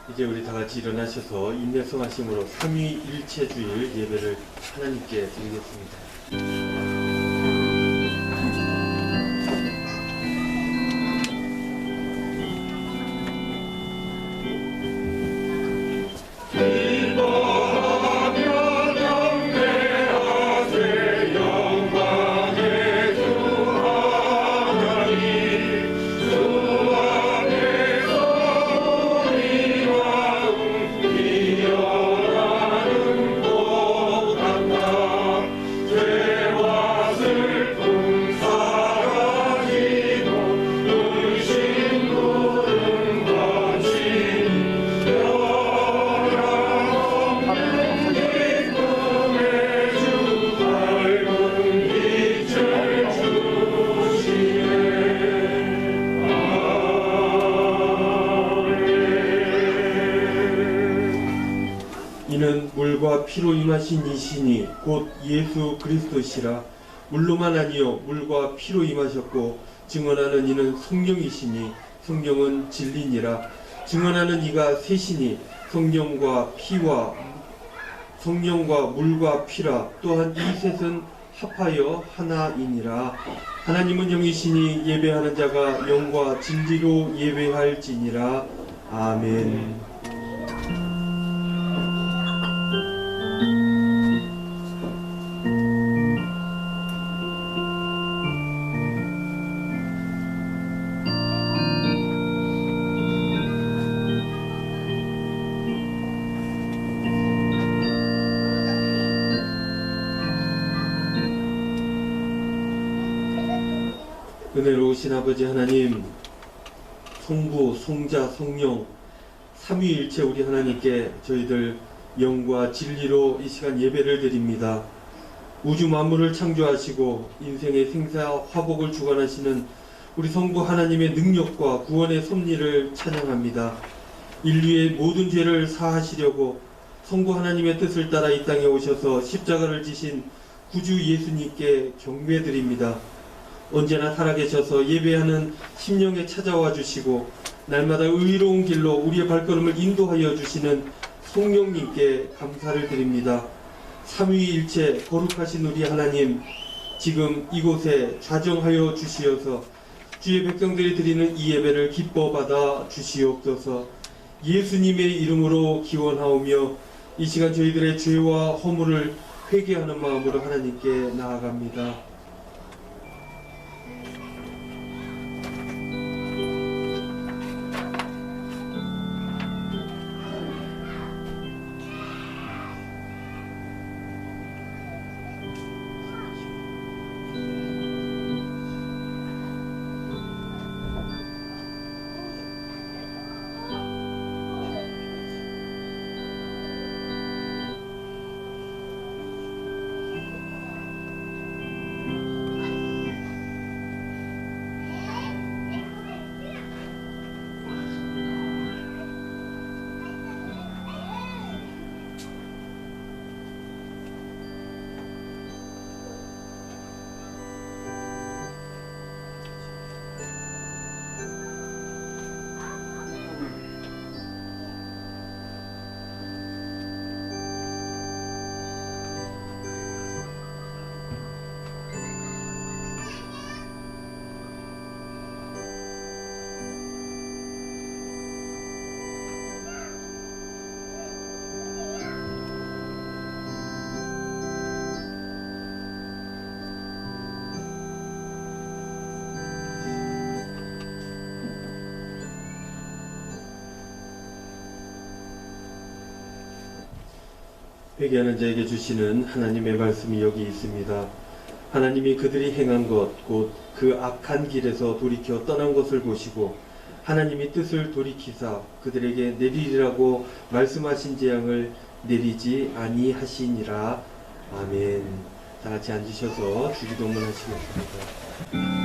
이제 우리 다 같이 일어나셔서 인내성하심으로 삼위일체주일 예배를 하나님께 드리겠습니다. 이는 물과 피로 임하신 이신이 곧 예수 그리스도시라. 물로만 아니요 물과 피로 임하셨고 증언하는 이는 성령이시니 성령은 진리니라. 증언하는 이가 셋이니 성령과 물과 피라. 또한 이 셋은 합하여 하나이니라. 하나님은 영이시니 예배하는 자가 영과 진리로 예배할지니라. 아멘. 은혜로우신 아버지 하나님, 성부, 성자, 성령, 삼위일체 우리 하나님께 저희들 영과 진리로 이 시간 예배를 드립니다. 우주 만물을 창조하시고 인생의 생사 화복을 주관하시는 우리 성부 하나님의 능력과 구원의 섭리를 찬양합니다. 인류의 모든 죄를 사하시려고 성부 하나님의 뜻을 따라 이 땅에 오셔서 십자가를 지신 구주 예수님께 경배드립니다. 언제나 살아계셔서 예배하는 심령에 찾아와 주시고 날마다 의로운 길로 우리의 발걸음을 인도하여 주시는 성령님께 감사를 드립니다. 삼위일체 거룩하신 우리 하나님, 지금 이곳에 좌정하여 주시어서 주의 백성들이 드리는 이 예배를 기뻐 받아 주시옵소서. 예수님의 이름으로 기원하오며 이 시간 저희들의 죄와 허물을 회개하는 마음으로 하나님께 나아갑니다. 회개하는 자에게 주시는 하나님의 말씀이 여기 있습니다. 하나님이 그들이 행한 것, 곧 그 악한 길에서 돌이켜 떠난 것을 보시고 하나님이 뜻을 돌이키사 그들에게 내리리라고 말씀하신 재앙을 내리지 아니하시니라. 아멘. 다 같이 앉으셔서 주기도문 하시겠습니다.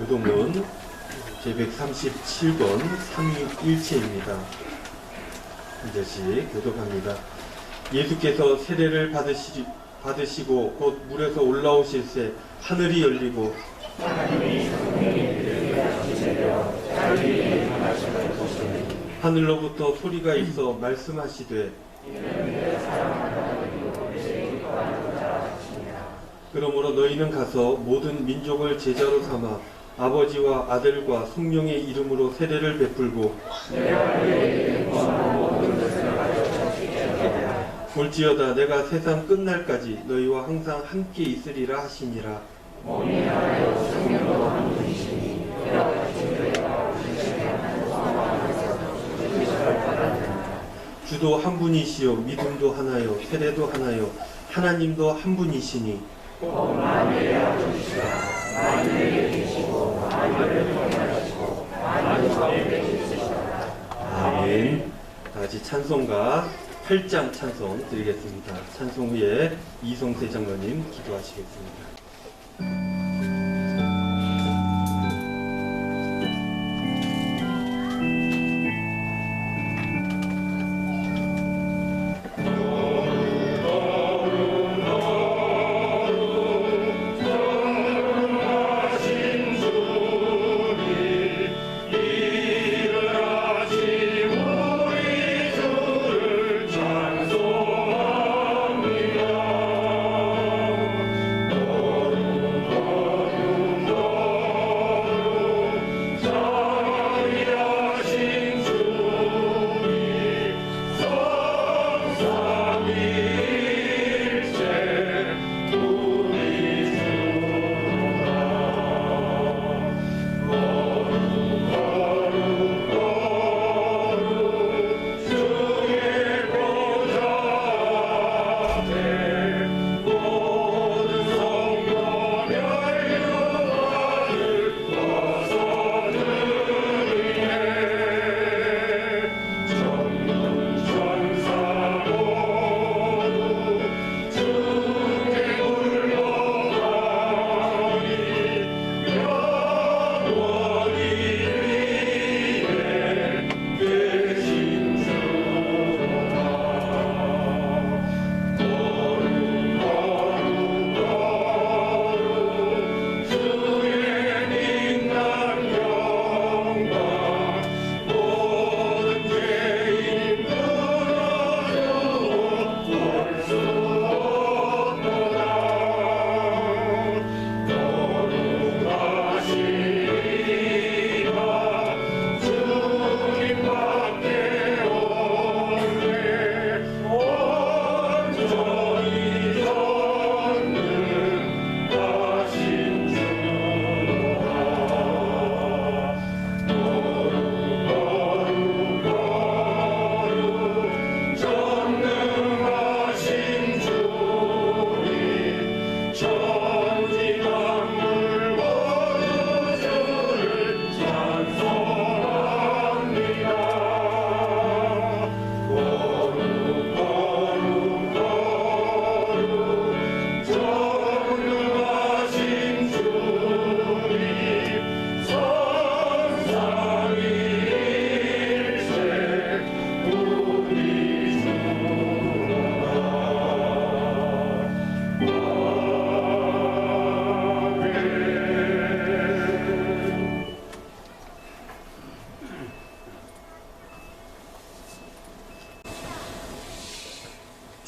교동은 제137번 삼위일체입니다. 한 절씩 교독합니다. 예수께서 세례를 받으시고 곧 물에서 올라오실 새 하늘이 열리고 하늘로부터 소리가 있어 말씀하시되 그러므로 너희는 가서 모든 민족을 제자로 삼아 아버지와 아들과 성령의 이름으로 세례를 베풀고 볼지어다 내가 세상 끝날까지 너희와 항상 함께 있으리라 하시니라. 주도 한 분이시요 믿음도 하나요 세례도 하나요 하나님도 한 분이시니 아멘. 다같이 찬송가 8장 찬송 드리겠습니다. 찬송 후에 이성세 장로님 기도하시겠습니다.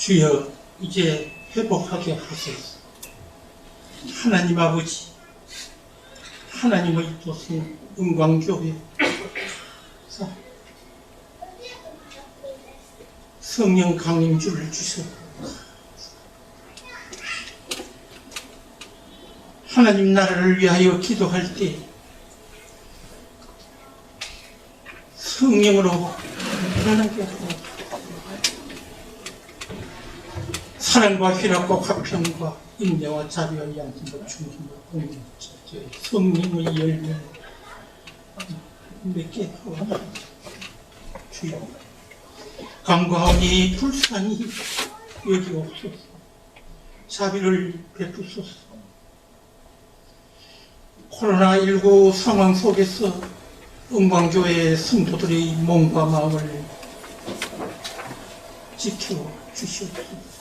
주여 이제 회복하게 하소서. 하나님 아버지, 하나님의 도성 은광교회 성령 강림주를 주셔. 하나님 나라를 위하여 기도할 때 성령으로 편하게 하고 사랑과 희락과 화평과 인내와 자비와 양심과 충성과 공의와 성령의 열매 맺게 하옵소서. 주여 간과하니 불쌍히 여기옵소서. 자비를 베푸소서. 코로나19 상황 속에서 은광교회 성도들의 몸과 마음을 지켜주시옵소서.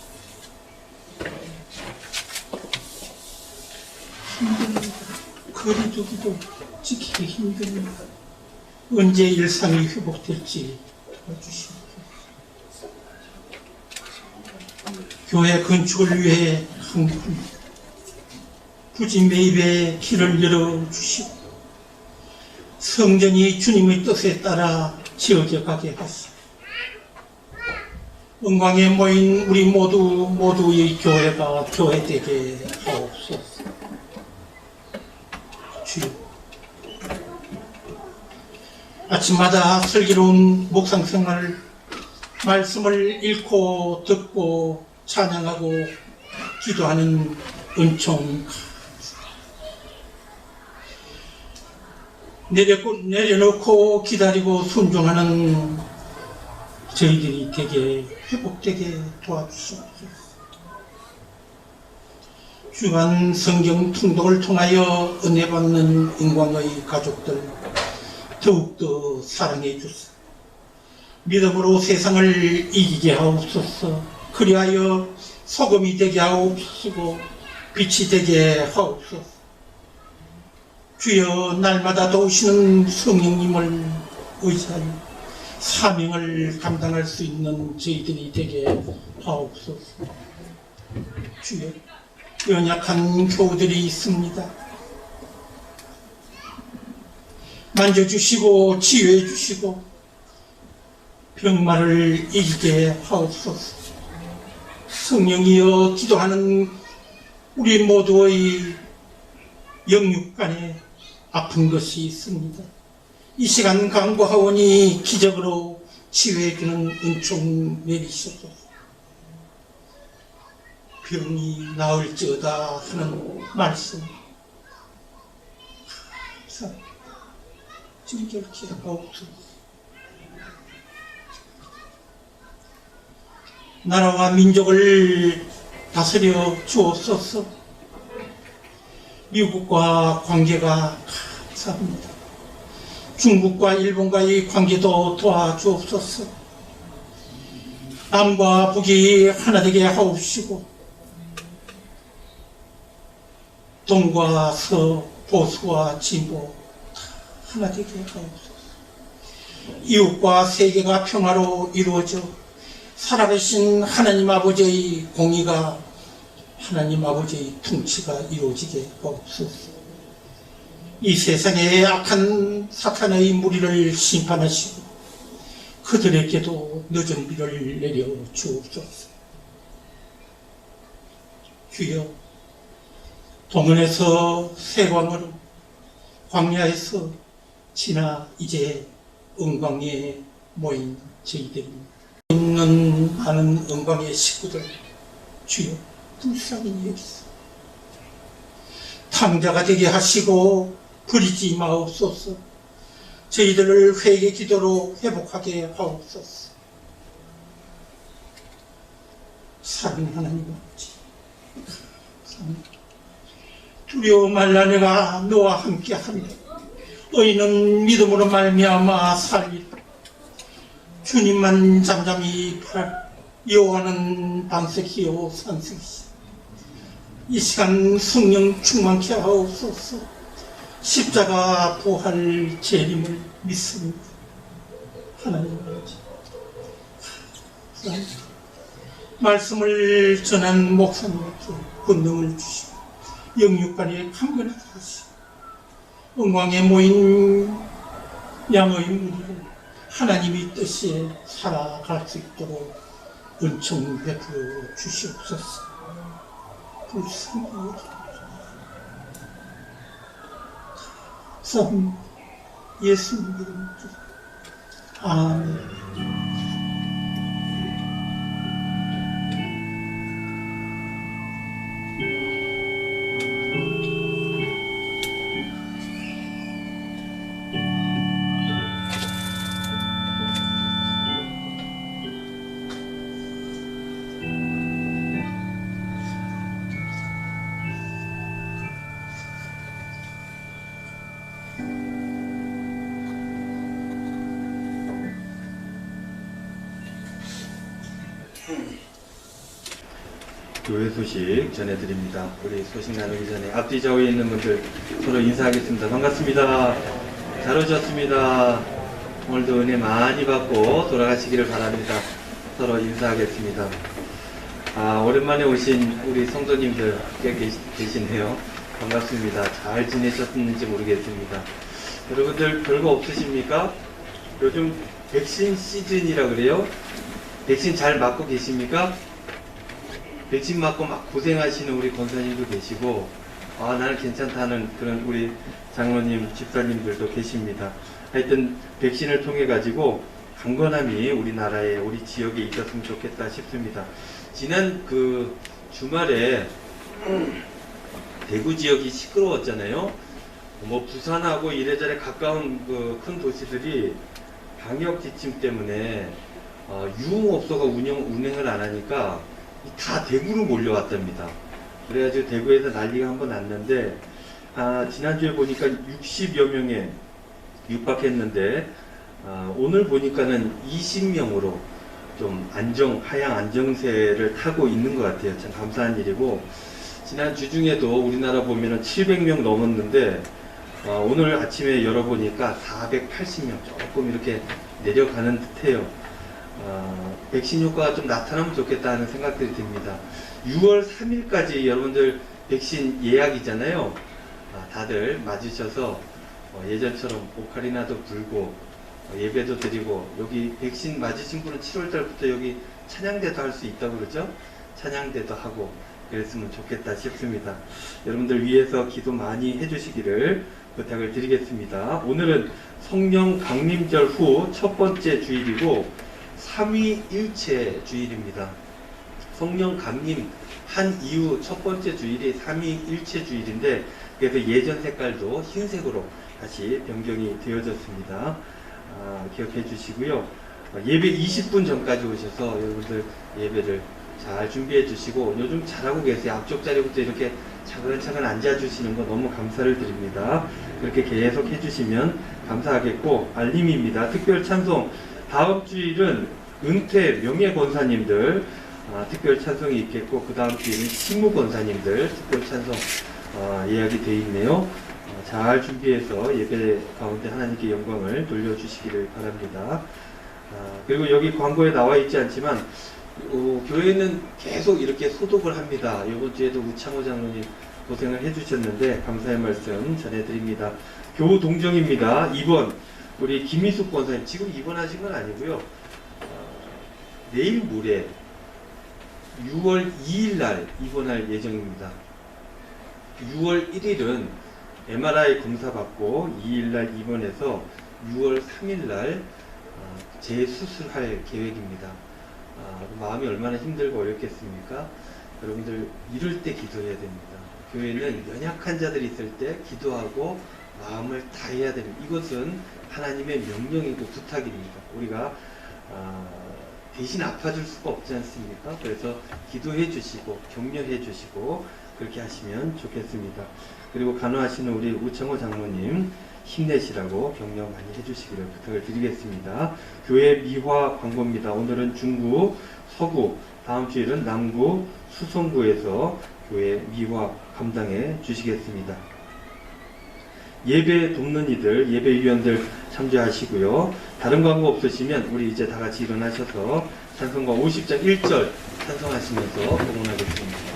힘듭니다. 거리두기도 지키기 힘듭니다. 언제 일상이 회복될지 도와주시옵소서. 교회 건축을 위해 항구합니다. 부지 매입에 길을 열어주시고 성전이 주님의 뜻에 따라 지어져 가게 하시고 은광에 모인 우리 모두의 교회가 교회되게 하옵소서. 주여 아침마다 슬기로운 묵상생활 말씀을 읽고 듣고 찬양하고 기도하는 은총 내려놓고 기다리고 순종하는 저희들이 되게 회복되게 도와주시옵소서. 주간 성경 통독을 통하여 은혜 받는 은광의 가족들 더욱더 사랑해 주소서. 믿음으로 세상을 이기게 하옵소서. 그리하여 소금이 되게 하옵시고 빛이 되게 하옵소서. 주여 날마다 도우시는 성령님을 의지하여 사명을 감당할 수 있는 저희들이 되게 하옵소서. 주여 연약한 교우들이 있습니다. 만져주시고 치유해 주시고 병마를 이기게 하옵소서. 성령이여 기도하는 우리 모두의 영육간에 아픈 것이 있습니다. 이 시간 간구하오니 기적으로 치유해주는 은총 내리소서. 병이 나을지어다 하는 말씀 진결케 하옵소서. 나라와 민족을 다스려 주옵소서. 미국과 관계가 감사합니다. 중국과 일본과의 관계도 도와주옵소서. 남과 북이 하나 되게 하옵시고 동과 서, 보수와 진보 하나 되게 하옵소서. 이웃과 세계가 평화로 이루어져 살아계신 하나님 아버지의 공의가 하나님 아버지의 통치가 이루어지게 하옵소서. 이 세상의 악한 사탄의 무리를 심판하시고 그들에게도 늦은 비를 내려 주옵소서. 주여 동원에서 세광으로 광야에서 지나 이제 은광에 모인 저희들입니다. 있는 많은 은광의 식구들 주여 불쌍히 여기소. 탕자가 되게 하시고 버리지 마옵소서. 저희들을 회개 기도로 회복하게 하옵소서. 사랑하는 하나님 아버지 두려워 말라. 내가 너와 함께하리라. 너희는 믿음으로 말미암아 살리라. 주님만 잠잠히 바라. 여호와는 반석이요 산석이시. 이 시간 성령 충만케 하옵소서. 십자가 부활 재림을 믿습니다. 하나님 아버지 말씀을 전한 목사님께 권능을 주시고 영육간에 강건하게 하시고 영광에 모인 양의 무리를 하나님의 뜻에 살아갈 수 있도록 은총 베풀어 주시옵소서. 불쌍히 참 예수님 이름으로 아멘. 교회 소식 전해드립니다. 우리 소식 나누기 전에 앞뒤 좌우에 있는 분들 서로 인사하겠습니다. 반갑습니다. 잘 오셨습니다. 오늘도 은혜 많이 받고 돌아가시기를 바랍니다. 서로 인사하겠습니다. 오랜만에 오신 우리 성도님들 꽤 계시네요. 반갑습니다. 잘 지내셨는지 모르겠습니다. 여러분들 별거 없으십니까? 요즘 백신 시즌이라 그래요? 백신 잘 맞고 계십니까? 백신 맞고 막 고생하시는 우리 권사님도 계시고, 나는 괜찮다는 그런 우리 장로님, 집사님들도 계십니다. 하여튼 백신을 통해 가지고 강건함이 우리나라에, 우리 지역에 있었으면 좋겠다 싶습니다. 지난 그 주말에 대구 지역이 시끄러웠잖아요. 뭐 부산하고 이래저래 가까운 그 큰 도시들이 방역 지침 때문에 유흥업소가 운행을 안 하니까 다 대구로 몰려왔답니다. 그래가지고 대구에서 난리가 한번 났는데, 지난주에 보니까 60여 명에 육박했는데, 오늘 보니까는 20명으로 좀 하향 안정세를 타고 있는 것 같아요. 참 감사한 일이고, 지난 주 중에도 우리나라 보면은 700명 넘었는데, 오늘 아침에 열어보니까 480명 조금 이렇게 내려가는 듯해요. 백신 효과가 좀 나타나면 좋겠다 하는 생각들이 듭니다. 6월 3일까지 여러분들 백신 예약이잖아요. 다들 맞으셔서 예전처럼 오카리나도 불고 예배도 드리고, 여기 백신 맞으신 분은 7월달부터 여기 찬양대도 할 수 있다고 그러죠? 찬양대도 하고 그랬으면 좋겠다 싶습니다. 여러분들 위해서 기도 많이 해주시기를 부탁을 드리겠습니다. 오늘은 성령 강림절 후 첫 번째 주일이고 삼위일체 주일입니다. 성령 강림 한 이후 첫 번째 주일이 삼위일체 주일인데, 그래서 예전 색깔도 흰색으로 다시 변경이 되어졌습니다. 기억해 주시고요. 예배 20분 전까지 오셔서 여러분들 예배를 잘 준비해 주시고, 요즘 잘하고 계세요. 앞쪽 자리부터 이렇게 차근차근 앉아주시는 거 너무 감사를 드립니다. 그렇게 계속 해주시면 감사하겠고, 알림입니다. 특별 찬송 다음 주일은 은퇴 명예 권사님들 특별 찬송이 있겠고, 그 다음 주일은 신무 권사님들 특별 찬송 예약이 되어 있네요. 잘 준비해서 예배 가운데 하나님께 영광을 돌려주시기를 바랍니다. 그리고 여기 광고에 나와 있지 않지만 교회는 계속 이렇게 소독을 합니다. 이번 주에도 우창호 장로님 고생을 해주셨는데 감사의 말씀 전해드립니다. 교우 동정입니다. 2번 우리 김희숙 권사님 지금 입원하신 건 아니고요. 내일 모레 6월 2일 날 입원할 예정입니다. 6월 1일은 MRI 검사 받고 2일 날 입원해서 6월 3일 날 재수술할 계획입니다. 마음이 얼마나 힘들고 어렵겠습니까? 여러분들 이럴 때 기도해야 됩니다. 교회는 연약한 자들이 있을 때 기도하고 마음을 다해야 됩니다. 이것은 하나님의 명령이고 부탁입니다. 우리가 대신 아파줄 수가 없지 않습니까? 그래서 기도해 주시고 격려해 주시고 그렇게 하시면 좋겠습니다. 그리고 간호하시는 우리 우창호 장로님 힘내시라고 격려 많이 해주시기를 부탁을 드리겠습니다. 교회 미화 광고입니다. 오늘은 중구, 서구, 다음 주일은 남구, 수성구에서 교회 미화 감당해 주시겠습니다. 예배 돕는 이들, 예배위원들 참조하시고요. 다른 광고 없으시면 우리 이제 다 같이 일어나셔서 찬송가 50장 1절 찬송하시면서 봉헌하겠습니다.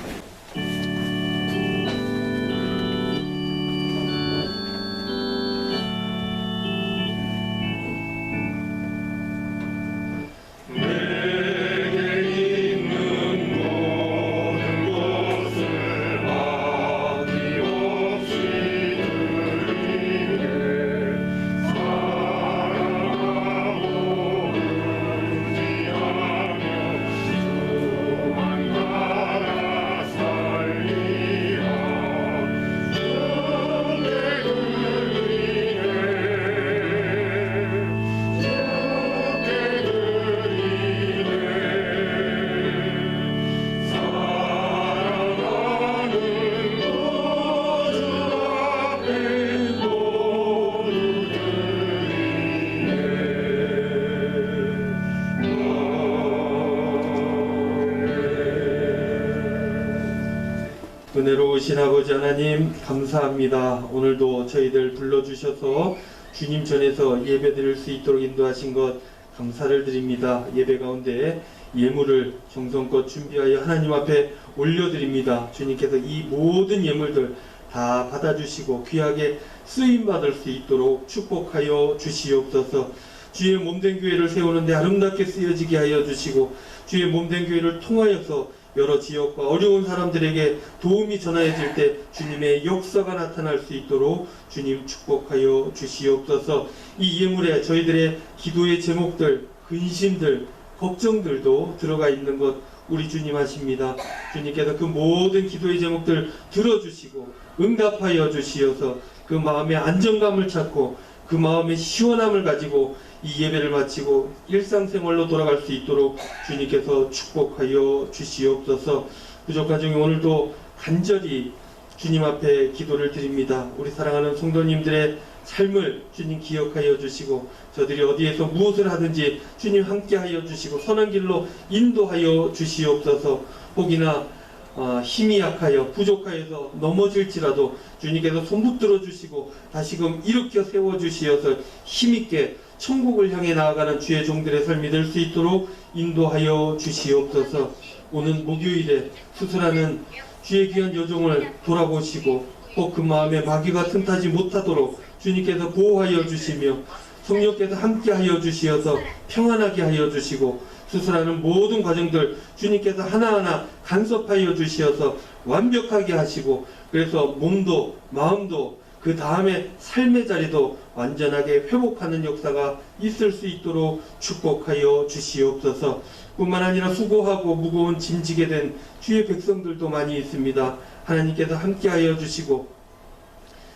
은혜로우신 아버지 하나님 감사합니다. 오늘도 저희들 불러주셔서 주님 전에서 예배드릴 수 있도록 인도하신 것 감사를 드립니다. 예배 가운데 예물을 정성껏 준비하여 하나님 앞에 올려드립니다. 주님께서 이 모든 예물들 다 받아주시고 귀하게 쓰임받을 수 있도록 축복하여 주시옵소서. 주의 몸된 교회를 세우는데 아름답게 쓰여지게 하여 주시고 주의 몸된 교회를 통하여서 여러 지역과 어려운 사람들에게 도움이 전하여질 때 주님의 역사가 나타날 수 있도록 주님 축복하여 주시옵소서. 이 예물에 저희들의 기도의 제목들, 근심들, 걱정들도 들어가 있는 것 우리 주님 아십니다. 주님께서 그 모든 기도의 제목들 들어주시고 응답하여 주시어서 그 마음의 안정감을 찾고 그 마음의 시원함을 가지고 이 예배를 마치고 일상생활로 돌아갈 수 있도록 주님께서 축복하여 주시옵소서. 부족한 중에 오늘도 간절히 주님 앞에 기도를 드립니다. 우리 사랑하는 성도님들의 삶을 주님 기억하여 주시고 저들이 어디에서 무엇을 하든지 주님 함께하여 주시고 선한 길로 인도하여 주시옵소서. 혹이나 힘이 약하여 부족하여서 넘어질지라도 주님께서 손붙들어 주시고 다시금 일으켜 세워 주시어서 힘있게 천국을 향해 나아가는 주의 종들의 삶이 될 수 있도록 인도하여 주시옵소서. 오는 목요일에 수술하는 주의 귀한 여종을 돌아보시고 꼭 그 마음에 마귀가 틈타지 못하도록 주님께서 보호하여 주시며 성령께서 함께하여 주시어서 평안하게 하여 주시고 수술하는 모든 과정들 주님께서 하나하나 간섭하여 주시어서 완벽하게 하시고 그래서 몸도 마음도 그 다음에 삶의 자리도 완전하게 회복하는 역사가 있을 수 있도록 축복하여 주시옵소서. 뿐만 아니라 수고하고 무거운 짐 지게 된 주의 백성들도 많이 있습니다. 하나님께서 함께하여 주시고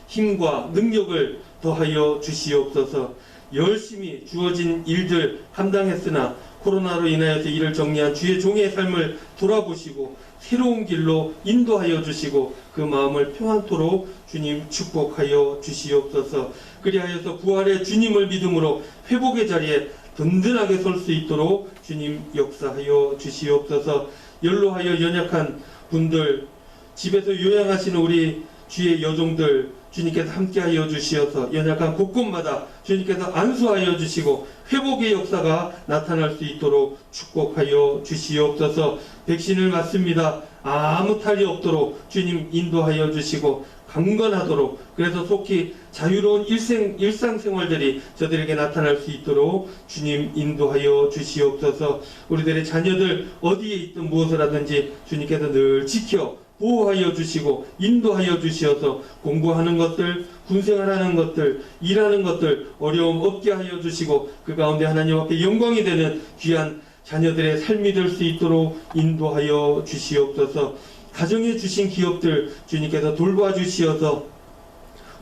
힘과 능력을 더하여 주시옵소서. 열심히 주어진 일들 감당했으나 코로나로 인하여서 이를 정리한 주의 종의 삶을 돌아보시고 새로운 길로 인도하여 주시고 그 마음을 평안토록 주님 축복하여 주시옵소서. 그리하여서 부활의 주님을 믿음으로 회복의 자리에 든든하게 설 수 있도록 주님 역사하여 주시옵소서. 연로하여 연약한 분들 집에서 요양하시는 우리 주의 여종들 주님께서 함께하여 주시어서 연약한 곳곳마다 주님께서 안수하여 주시고 회복의 역사가 나타날 수 있도록 축복하여 주시옵소서. 백신을 맞습니다. 아무 탈이 없도록 주님 인도하여 주시고 강건하도록 그래서 속히 자유로운 일상생활들이 저들에게 나타날 수 있도록 주님 인도하여 주시옵소서. 우리들의 자녀들 어디에 있든 무엇을 하든지 주님께서 늘 지켜 보호하여 주시고 인도하여 주시어서 공부하는 것들, 군생활하는 것들, 일하는 것들 어려움 없게 하여 주시고 그 가운데 하나님 앞에 영광이 되는 귀한 자녀들의 삶이 될 수 있도록 인도하여 주시옵소서. 가정에 주신 기업들 주님께서 돌봐 주시어서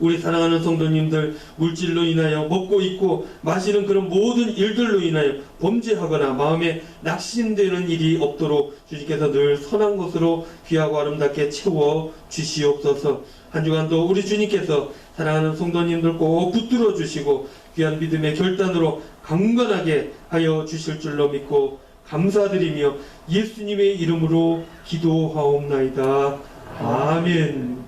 우리 사랑하는 성도님들 물질로 인하여 먹고 입고 마시는 그런 모든 일들로 인하여 범죄하거나 마음에 낙심되는 일이 없도록 주님께서 늘 선한 것으로 귀하고 아름답게 채워 주시옵소서. 한 주간도 우리 주님께서 사랑하는 성도님들 꼭 붙들어 주시고 귀한 믿음의 결단으로 강건하게 하여 주실 줄로 믿고 감사드리며 예수님의 이름으로 기도하옵나이다. 아멘.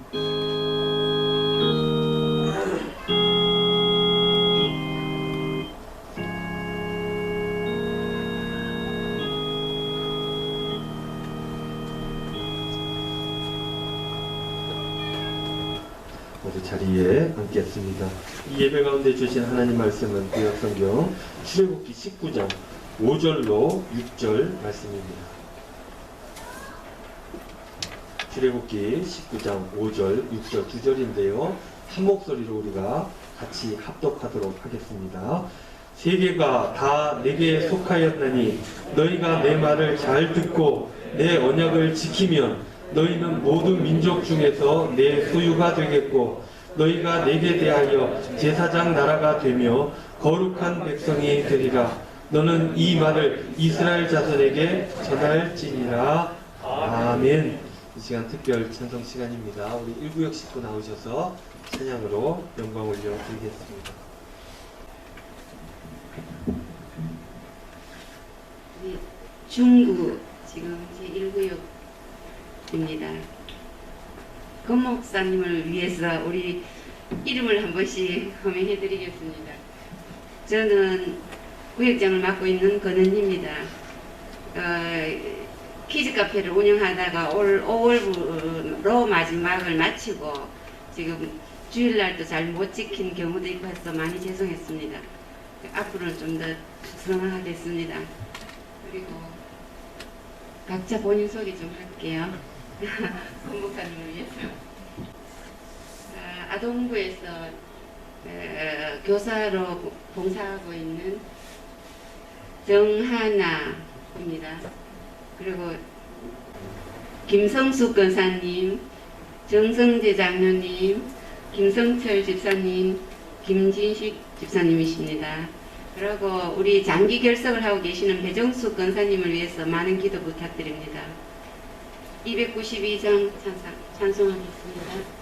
자리에 앉겠습니다. 이 예배 가운데 주신 하나님 말씀은 구약성경 출애굽기 19장 5절로 6절 말씀입니다. 출애굽기 19장 5절, 6절 두 절인데요. 한 목소리로 우리가 같이 합독하도록 하겠습니다. 세계가 다 내게 속하였나니 너희가 내 말을 잘 듣고 내 언약을 지키면 너희는 모든 민족 중에서 내 소유가 되겠고 너희가 내게 대하여 제사장 나라가 되며 거룩한 백성이 되리라. 너는 이 말을 이스라엘 자손에게 전할지니라. 아멘. 이 시간 특별 찬송 시간입니다. 우리 1구역 식구 나오셔서 찬양으로 영광 올려 드리겠습니다. 중구 지금 제1구역입니다. 권 목사님을 위해서 우리 이름을 한 번씩 호명해 드리겠습니다. 저는 구역장을 맡고 있는 권은희입니다. 키즈 카페를 운영하다가 올 5월로 마지막을 마치고 지금 주일날도 잘 못 지킨 경우도 있고 해서 많이 죄송했습니다. 앞으로는 좀 더 성황하겠습니다. 그리고 각자 본인 소개 좀 할게요. 권 목사님을 위해서. 아동부에서 교사로 봉사하고 있는 정하나입니다. 그리고 김성숙 권사님, 정성재 장로님, 김성철 집사님, 김진식 집사님이십니다. 그리고 우리 장기 결석을 하고 계시는 배정숙 권사님을 위해서 많은 기도 부탁드립니다. 292장 찬송하겠습니다.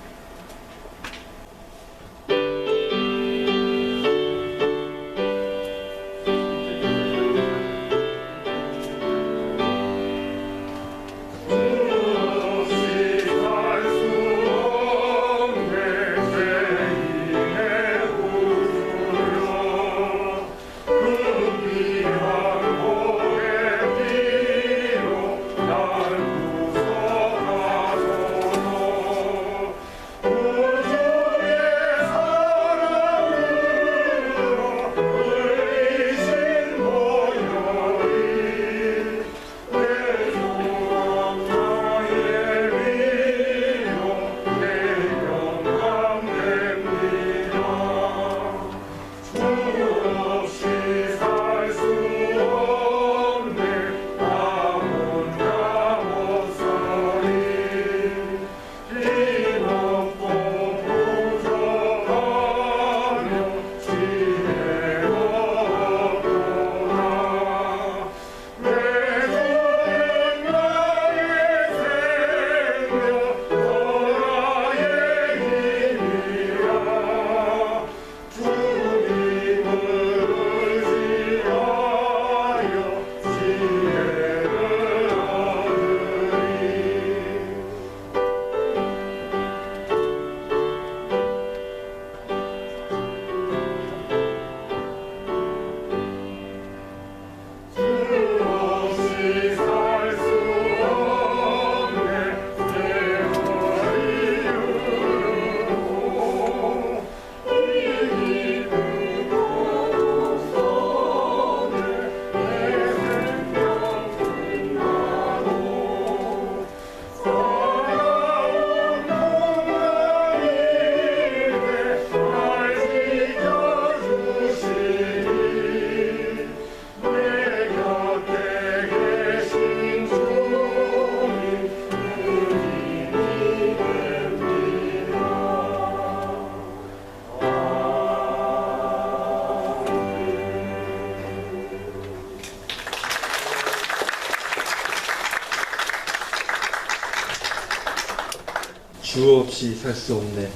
주 없이 살 수 없네.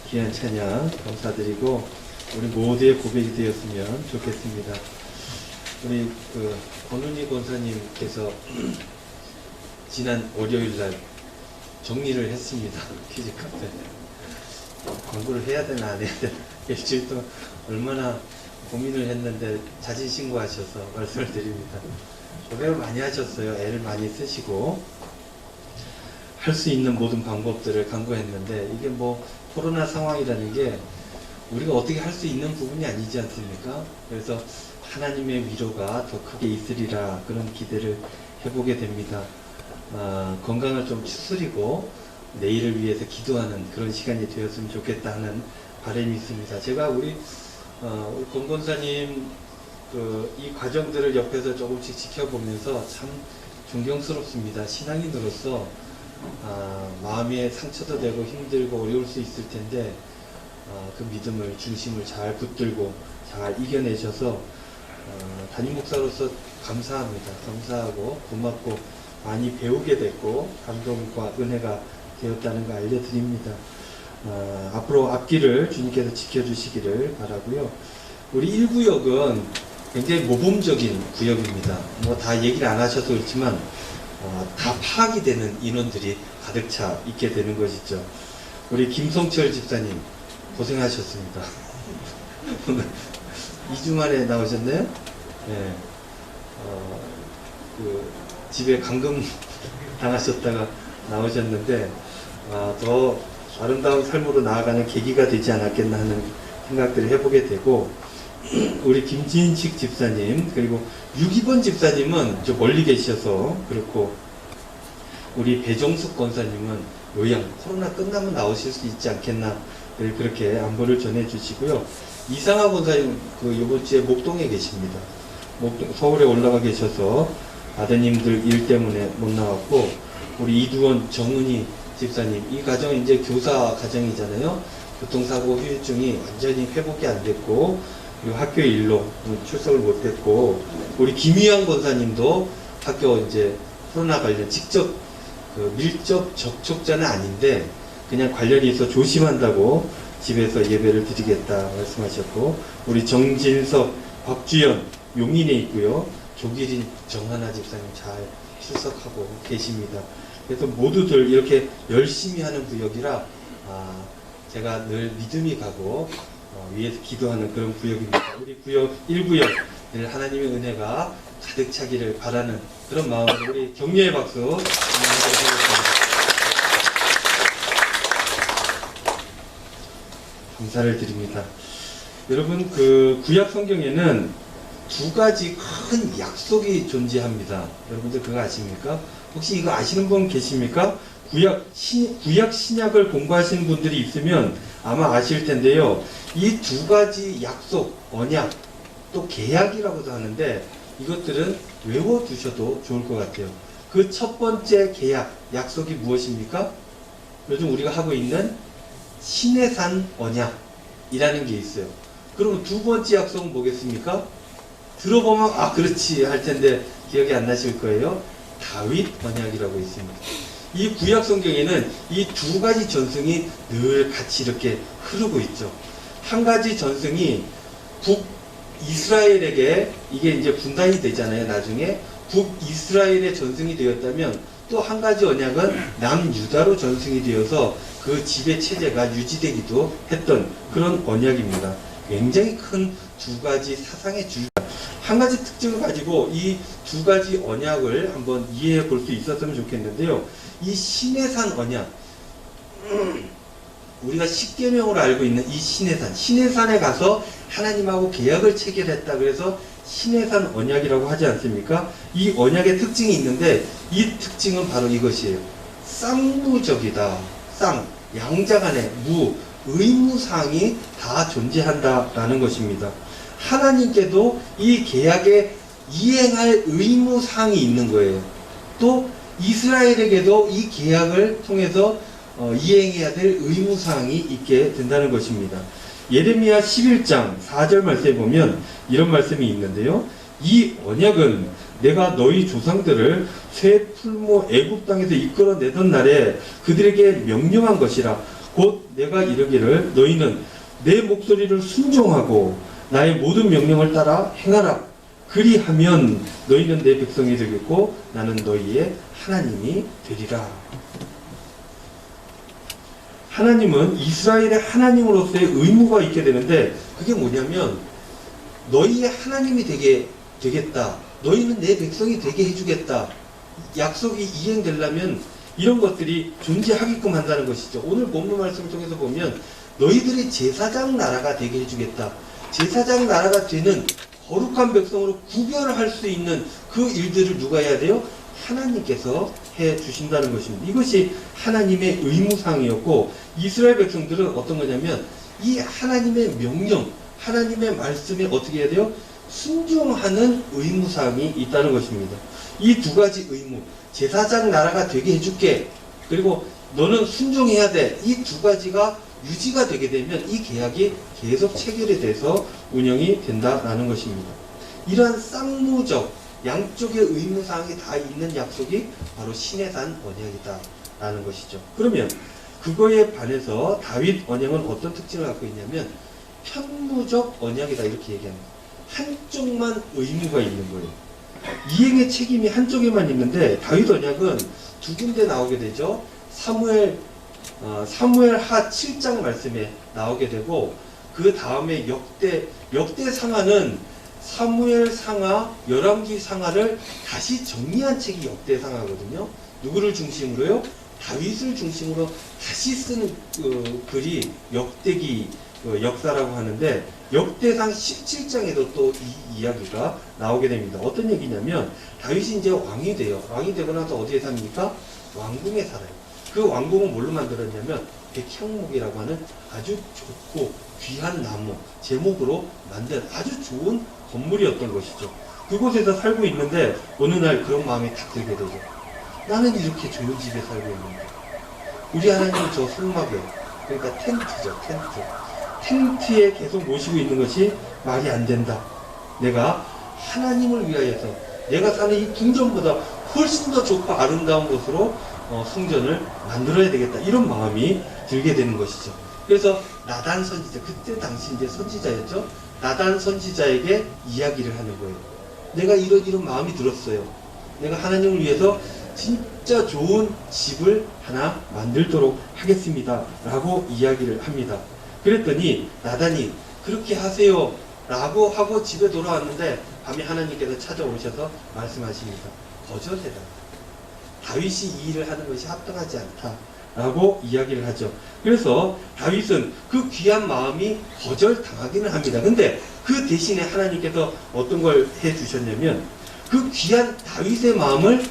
귀한 찬양 감사드리고 우리 모두의 고백이 되었으면 좋겠습니다. 우리 권은희 권사님께서 지난 월요일날 정리를 했습니다. 키즈 카페 광고를 해야 되나 안 해야 되나 일주일 동안 얼마나 고민을 했는데 자진 신고하셔서 말씀을 드립니다. 고백을 많이 하셨어요. 애를 많이 쓰시고 할 수 있는 모든 방법들을 강구했는데 이게 뭐 코로나 상황이라는 게 우리가 어떻게 할 수 있는 부분이 아니지 않습니까? 그래서 하나님의 위로가 더 크게 있으리라 그런 기대를 해보게 됩니다. 건강을 좀 추스리고 내일을 위해서 기도하는 그런 시간이 되었으면 좋겠다 하는 바람이 있습니다. 제가 우리 권권사님 이 과정들을 옆에서 조금씩 지켜보면서 참 존경스럽습니다. 신앙인으로서 마음의 상처도 되고 힘들고 어려울 수 있을 텐데 그 믿음을 중심을 잘 붙들고 잘 이겨내셔서 담임 목사로서 감사합니다. 감사하고 고맙고 많이 배우게 됐고 감동과 은혜가 되었다는 거 알려드립니다. 앞으로 앞길을 주님께서 지켜주시기를 바라고요. 우리 1구역은 굉장히 모범적인 구역입니다. 뭐 다 얘기를 안 하셔서 그렇지만 다 파악이 되는 인원들이 가득 차 있게 되는 것이죠. 우리 김성철 집사님 고생하셨습니다. 오늘 2주 만에 나오셨나요? 네. 집에 감금 당하셨다가 나오셨는데 더 아름다운 삶으로 나아가는 계기가 되지 않았겠나 하는 생각들을 해보게 되고, 우리 김진식 집사님 그리고 6.2번 집사님은 좀 멀리 계셔서 그렇고, 우리 배종숙 권사님은 요양 코로나 끝나면 나오실 수 있지 않겠나 그렇게 안부를 전해주시고요. 이상하 권사님 이번 주에 목동에 계십니다. 서울에 올라가 계셔서 아드님들 일 때문에 못 나왔고, 우리 이두원 정은희 집사님 이 가정은 이제 교사 가정이잖아요. 교통사고 후유증이 완전히 회복이 안 됐고 그리고 학교 일로 출석을 못 했고, 우리 김희영 권사님도 학교 이제 코로나 관련 직접 밀접 접촉자는 아닌데 그냥 관련이 있어 조심한다고 집에서 예배를 드리겠다 말씀하셨고, 우리 정진석, 박주연 용인에 있고요. 조기린, 정하나 집사님 잘 출석하고 계십니다. 그래서 모두들 이렇게 열심히 하는 구역이라 제가 늘 믿음이 가고 위에서 기도하는 그런 구역입니다. 우리 구역 1구역 늘 하나님의 은혜가 가득 차기를 바라는 그런 마음으로 우리 격려의 박수 드리겠습니다. 감사를 드립니다. 여러분 구약 성경에는 두 가지 큰 약속이 존재합니다. 여러분들 그거 아십니까? 혹시 이거 아시는 분 계십니까? 구약 신약을 공부하시는 분들이 있으면 아마 아실 텐데요. 이 두 가지 약속, 언약, 또 계약이라고도 하는데 이것들은 외워두셔도 좋을 것 같아요. 그 첫 번째 계약, 약속이 무엇입니까? 요즘 우리가 하고 있는 시내산 언약이라는 게 있어요. 그럼 두 번째 약속은 뭐겠습니까? 들어보면 그렇지 할 텐데 기억이 안 나실 거예요. 다윗 언약이라고 있습니다. 이 구약 성경에는 이 두 가지 전승이 늘 같이 이렇게 흐르고 있죠. 한 가지 전승이 북이스라엘에게 이게 이제 분단이 되잖아요. 나중에 북이스라엘의 전승이 되었다면 또 한 가지 언약은 남유다로 전승이 되어서 그 지배 체제가 유지되기도 했던 그런 언약입니다. 굉장히 큰 두 가지 사상의 줄, 한 가지 특징을 가지고 이 두 가지 언약을 한번 이해해 볼 수 있었으면 좋겠는데요. 이 시내산 언약, 우리가 십계명으로 알고 있는 이 시내산에 가서 하나님하고 계약을 체결했다 그래서 시내산 언약이라고 하지 않습니까? 이 언약의 특징이 있는데 이 특징은 바로 이것이에요. 쌍무적이다. 양자간의 의무사항이 다 존재한다라는 것입니다. 하나님께도 이 계약에 이행할 의무사항이 있는 거예요. 또 이스라엘에게도 이 계약을 통해서 이행해야 될 의무사항이 있게 된다는 것입니다. 예레미야 11장 4절 말씀에 보면 이런 말씀이 있는데요. 이 언약은 내가 너희 조상들을 새 풀모 애굽 땅에서 이끌어내던 날에 그들에게 명령한 것이라. 곧 내가 이르기를 너희는 내 목소리를 순종하고 나의 모든 명령을 따라 행하라. 그리하면 너희는 내 백성이 되겠고 나는 너희의 하나님이 되리라. 하나님은 이스라엘의 하나님으로서의 의무가 있게 되는데 그게 뭐냐면 너희의 하나님이 되겠다. 너희는 내 백성이 되게 해주겠다. 약속이 이행되려면 이런 것들이 존재하게끔 한다는 것이죠. 오늘 본문 말씀을 통해서 보면 너희들이 제사장 나라가 되게 해주겠다. 제사장 나라가 되는 거룩한 백성으로 구별할 수 있는 그 일들을 누가 해야 돼요? 하나님께서 해 주신다는 것입니다. 이것이 하나님의 의무사항이었고, 이스라엘 백성들은 어떤 거냐면 이 하나님의 명령, 하나님의 말씀에 어떻게 해야 돼요? 순종하는 의무사항이 있다는 것입니다. 이 두 가지 의무, 제사장 나라가 되게 해줄게, 그리고 너는 순종해야 돼. 이 두 가지가 유지가 되게 되면 이 계약이 계속 체결이 돼서 운영이 된다라는 것입니다. 이러한 쌍무적 양쪽의 의무사항이 다 있는 약속이 바로 시내산 언약이다라는 것이죠. 그러면 그거에 반해서 다윗 언약은 어떤 특징을 갖고 있냐면 편무적 언약이다 이렇게 얘기합니다. 한쪽만 의무가 있는 거예요. 이행의 책임이 한쪽에만 있는데 다윗 언약은 두 군데 나오게 되죠. 사무엘 하 7장 말씀에 나오게 되고, 그 다음에 역대 상하는 사무엘 상하, 열왕기 상하를 다시 정리한 책이 역대 상하거든요. 누구를 중심으로요? 다윗을 중심으로 다시 쓴 글이 역대기 역사라고 하는데, 역대상 17장에도 또 이 이야기가 나오게 됩니다. 어떤 얘기냐면 다윗이 이제 왕이 돼요. 왕이 되고 나서 어디에 삽니까? 왕궁에 살아요. 그 왕궁은 뭘로 만들었냐면 백향목이라고 하는 아주 좋고 귀한 나무, 제목으로 만든 아주 좋은 건물이었던 것이죠. 그곳에서 살고 있는데 어느 날 그런 마음이 딱 들게 되죠. 나는 이렇게 좋은 집에 살고 있는데 우리 하나님은 저 성막에, 그러니까 텐트죠, 텐트에 계속 모시고 있는 것이 말이 안 된다. 내가 하나님을 위하여서 내가 사는 이 궁전보다 훨씬 더 좋고 아름다운 곳으로 성전을 만들어야 되겠다, 이런 마음이 들게 되는 것이죠. 그래서 나단 선지자, 그때 당시 이제 선지자였죠. 나단 선지자에게 이야기를 하는 거예요. 내가 이런 마음이 들었어요. 내가 하나님을 위해서 진짜 좋은 집을 하나 만들도록 하겠습니다 라고 이야기를 합니다. 그랬더니 나단이 그렇게 하세요 라고 하고 집에 돌아왔는데 밤에 하나님께서 찾아오셔서 말씀하십니다. 거절해라. 다윗이 이 일을 하는 것이 합당하지 않다 라고 이야기를 하죠. 그래서 다윗은 그 귀한 마음이 거절당하기는 합니다. 근데 그 대신에 하나님께서 어떤 걸 해주셨냐면 그 귀한 다윗의 마음을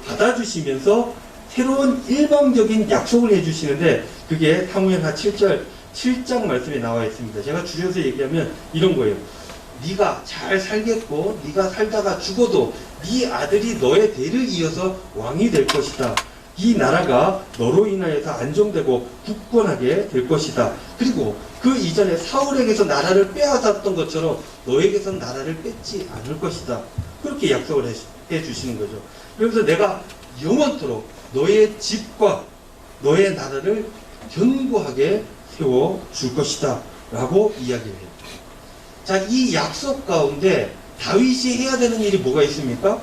받아주시면서 새로운 일방적인 약속을 해주시는데, 그게 사무엘하 7장 말씀에 나와 있습니다. 제가 줄여서 얘기하면 이런 거예요. 네가 잘 살겠고 네가 살다가 죽어도 네 아들이 너의 대를 이어서 왕이 될 것이다. 이 나라가 너로 인하여서 안정되고 굳건하게 될 것이다. 그리고 그 이전에 사울에게서 나라를 빼앗았던 것처럼 너에게서 나라를 뺏지 않을 것이다. 그렇게 약속을 해주시는 거죠. 그래서 내가 영원토록 너의 집과 너의 나라를 견고하게 세워줄 것이다 라고 이야기를 해요. 자, 이 약속 가운데 다윗이 해야 되는 일이 뭐가 있습니까?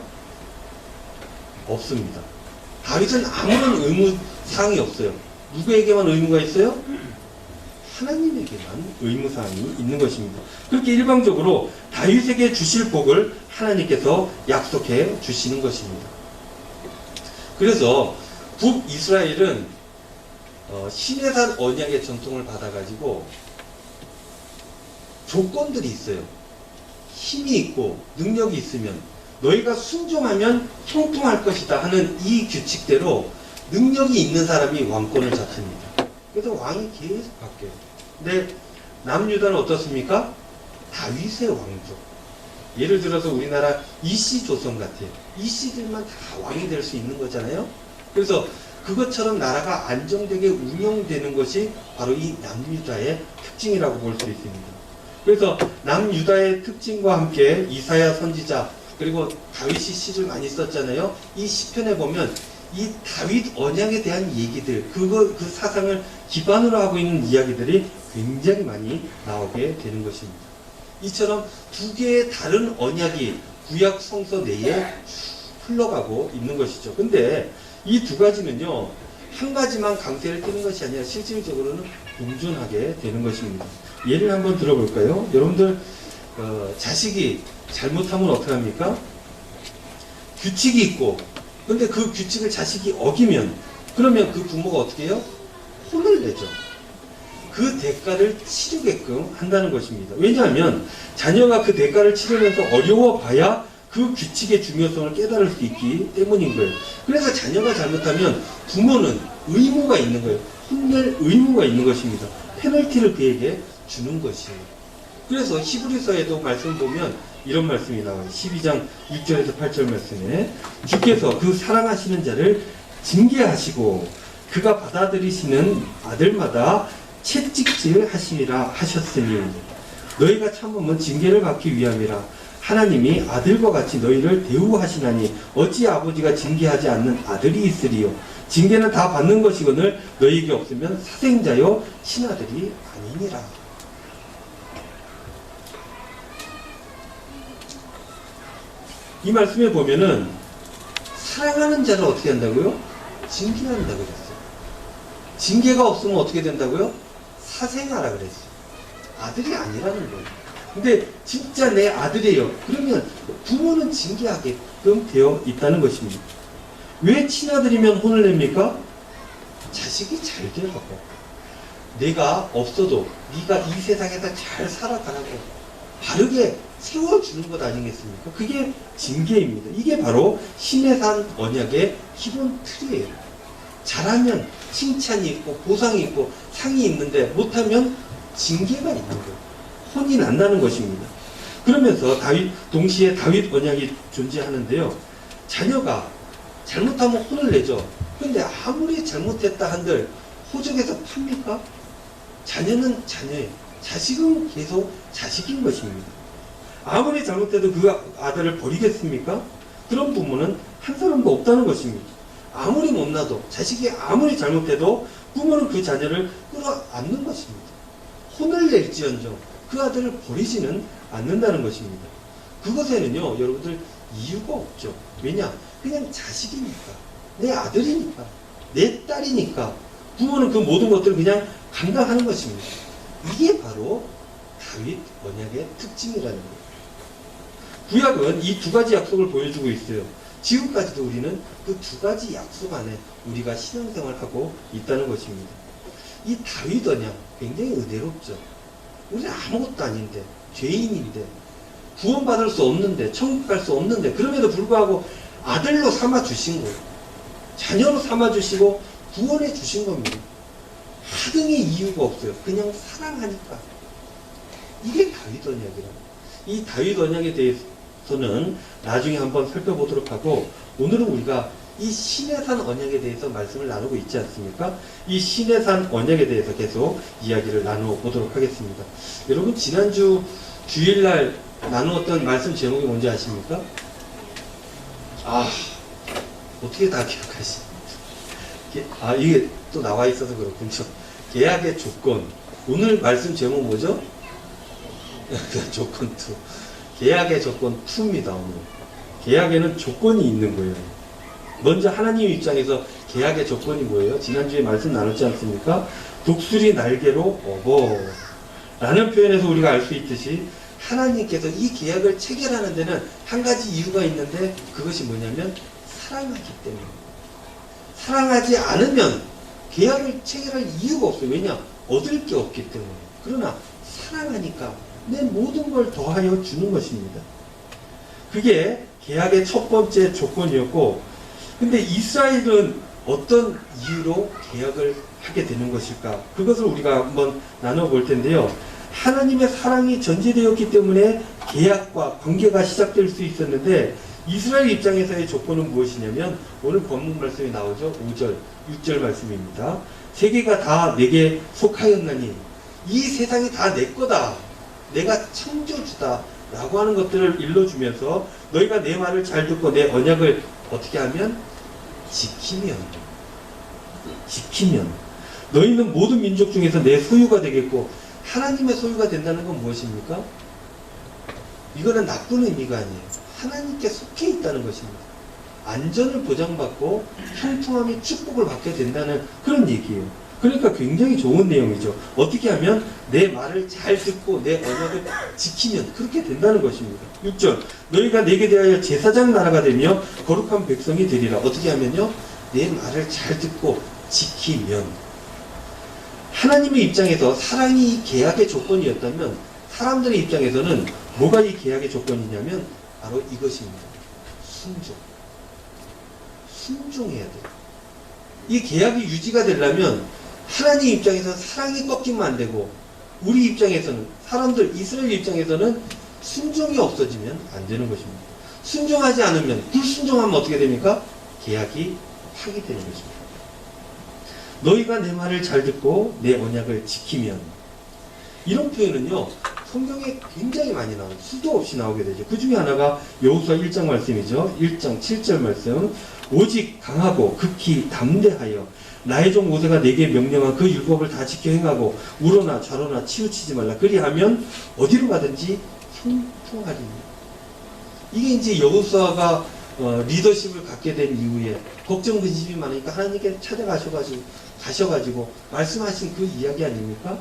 없습니다. 다윗은 아무런 의무사항이 없어요. 누구에게만 의무가 있어요? 하나님에게만 의무사항이 있는 것입니다. 그렇게 일방적으로 다윗에게 주실 복을 하나님께서 약속해 주시는 것입니다. 그래서 북이스라엘은 시내산 언약의 전통을 받아가지고 조건들이 있어요. 힘이 있고 능력이 있으면 너희가 순종하면 형통할 것이다 하는 이 규칙대로 능력이 있는 사람이 왕권을 잡습니다. 그래서 왕이 계속 바뀌어요. 근데 남유다는 어떻습니까? 다윗의 왕족. 예를 들어서 우리나라 이씨 조선 같아요. 이씨들만 다 왕이 될 수 있는 거잖아요. 그래서 그것처럼 나라가 안정되게 운영되는 것이 바로 이 남유다의 특징이라고 볼 수 있습니다. 그래서 남유다의 특징과 함께 이사야 선지자, 그리고 다윗이 시를 많이 썼잖아요. 이 시편에 보면 이 다윗 언약에 대한 얘기들, 그 사상을 기반으로 하고 있는 이야기들이 굉장히 많이 나오게 되는 것입니다. 이처럼 두 개의 다른 언약이 구약 성서 내에 흘러가고 있는 것이죠. 근데 이 두 가지는요, 한 가지만 강세를 띠는 것이 아니라 실질적으로는 공존하게 되는 것입니다. 예를 한번 들어볼까요? 여러분들 자식이 잘못하면 어떻게 합니까? 규칙이 있고, 근데 그 규칙을 자식이 어기면 그러면 그 부모가 어떻게 해요? 혼을 내죠. 그 대가를 치르게끔 한다는 것입니다. 왜냐하면 자녀가 그 대가를 치르면서 어려워봐야 그 규칙의 중요성을 깨달을 수 있기 때문인 거예요. 그래서 자녀가 잘못하면 부모는 의무가 있는 거예요. 혼낼 의무가 있는 것입니다. 페널티를 그에게 주는 것이에요. 그래서 히브리서에도 말씀 보면 이런 말씀이 나와요. 12장 6절에서 8절 말씀에 주께서 그 사랑하시는 자를 징계하시고 그가 받아들이시는 아들마다 채찍질 하시리라 하셨으니 너희가 참으면 징계를 받기 위함이라. 하나님이 아들과 같이 너희를 대우하시나니 어찌 아버지가 징계하지 않는 아들이 있으리요. 징계는 다 받는 것이거늘 너희에게 없으면 사생자요 친아들이 아니니라. 이 말씀에 보면은 사랑하는 자를 어떻게 한다고요? 징계한다고 그랬어요. 징계가 없으면 어떻게 된다고요? 사생아라 그랬어요. 아들이 아니라는 거예요. 근데 진짜 내 아들이에요. 그러면 부모는 징계하게끔 되어 있다는 것입니다. 왜 친아들이면 혼을 냅니까? 자식이 잘 되라고. 내가 없어도 네가 이 세상에서 잘 살아가라고 바르게 세워주는 것 아니겠습니까? 그게 징계입니다. 이게 바로 신의 산 언약의 기본 틀이에요. 잘하면 칭찬이 있고 보상이 있고 상이 있는데 못하면 징계가 있는 거예요. 혼이 난다는 것입니다. 그러면서 동시에 다윗 언약이 존재하는데요. 자녀가 잘못하면 혼을 내죠. 그런데 아무리 잘못했다 한들 호적에서 팝니까? 자녀는 자녀예요. 자식은 계속 자식인 것입니다. 아무리 잘못해도 그 아들을 버리겠습니까? 그런 부모는 한 사람도 없다는 것입니다. 아무리 못나도 자식이 아무리 잘못해도 부모는 그 자녀를 끌어안는 것입니다. 혼을 낼지언정 그 아들을 버리지는 않는다는 것입니다. 그것에는요 여러분들 이유가 없죠. 왜냐? 그냥 자식이니까, 내 아들이니까, 내 딸이니까 부모는 그 모든 것들을 그냥 감당하는 것입니다. 이게 바로 다윗 언약의 특징이라는 거예요. 구약은 이 두 가지 약속을 보여주고 있어요. 지금까지도 우리는 그 두 가지 약속 안에 우리가 신앙생활하고 있다는 것입니다. 이 다윗 언약 굉장히 은혜롭죠. 우리는 아무것도 아닌데, 죄인인데, 구원받을 수 없는데, 천국 갈 수 없는데, 그럼에도 불구하고 아들로 삼아 주신 거예요. 자녀로 삼아 주시고 구원해 주신 겁니다. 하등의 이유가 없어요. 그냥 사랑하니까. 이게 다윗 언약이라. 이 다윗 언약에 대해서는 나중에 한번 살펴보도록 하고, 오늘은 우리가 이 신의 산 언약에 대해서 말씀을 나누고 있지 않습니까? 이 신의 산 언약에 대해서 계속 이야기를 나누어 보도록 하겠습니다. 여러분 지난주 주일날 나누었던 말씀 제목이 뭔지 아십니까? 어떻게 다 기억하시? 이게 또 나와 있어서 그렇군요. 계약의 조건. 오늘 말씀 제목 뭐죠? 조건 2. 계약의 조건 2입니다. 오늘. 계약에는 조건이 있는 거예요. 먼저 하나님 입장에서 계약의 조건이 뭐예요? 지난주에 말씀 나눴지 않습니까? 독수리 날개로 업어 라는 표현에서 우리가 알 수 있듯이 하나님께서 이 계약을 체결하는 데는 한 가지 이유가 있는데 그것이 뭐냐면 사랑하기 때문에. 사랑하지 않으면 계약을 체결할 이유가 없어요. 왜냐? 얻을 게 없기 때문에. 그러나 사랑하니까 내 모든 걸 더하여 주는 것입니다. 그게 계약의 첫 번째 조건이었고, 근데 이스라엘은 어떤 이유로 계약을 하게 되는 것일까? 그것을 우리가 한번 나눠볼 텐데요. 하나님의 사랑이 전제되었기 때문에 계약과 관계가 시작될 수 있었는데, 이스라엘 입장에서의 조건은 무엇이냐면 오늘 본문 말씀이 나오죠. 5절, 6절 말씀입니다. 세계가 다 내게 속하였나니 이 세상이 다 내 거다. 내가 창조주다. 라고 하는 것들을 일러주면서 너희가 내 말을 잘 듣고 내 언약을 어떻게 하면? 지키면 너희는 모든 민족 중에서 내 소유가 되겠고, 하나님의 소유가 된다는 건 무엇입니까? 이거는 나쁜 의미가 아니에요. 하나님께 속해 있다는 것입니다. 안전을 보장받고 형통함이 축복을 받게 된다는 그런 얘기예요. 그러니까 굉장히 좋은 내용이죠. 어떻게 하면 내 말을 잘 듣고 내 언약을 지키면 그렇게 된다는 것입니다. 6절 너희가 내게 대하여 제사장 나라가 되며 거룩한 백성이 되리라. 어떻게 하면요? 내 말을 잘 듣고 지키면, 하나님의 입장에서 사랑이 계약의 조건이었다면 사람들의 입장에서는 뭐가 이 계약의 조건이냐면 바로 이것입니다. 순종. 순종해야 돼요. 이 계약이 유지가 되려면 하나님 입장에서 사랑이 꺾이면 안 되고, 우리 입장에서는, 사람들 이스라엘 입장에서는 순종이 없어지면 안 되는 것입니다. 순종하지 않으면, 불순종하면 어떻게 됩니까? 계약이 파기되는 것입니다. 너희가 내 말을 잘 듣고 내 언약을 지키면, 이런 표현은요 성경에 굉장히 많이 나와요. 수도 없이 나오게 되죠. 그 중에 하나가 여호수아 1장 말씀이죠. 1장 7절 말씀. 오직 강하고 극히 담대하여 나의 종 모세가 내게 명령한 그 율법을 다 지켜 행하고 우로나 좌로나 치우치지 말라. 그리하면 어디로 가든지 형통하리니. 이게 이제 여호수아가 리더십을 갖게 된 이후에 걱정 근심이 많으니까 하나님께 가셔가지고 말씀하신 그 이야기 아닙니까?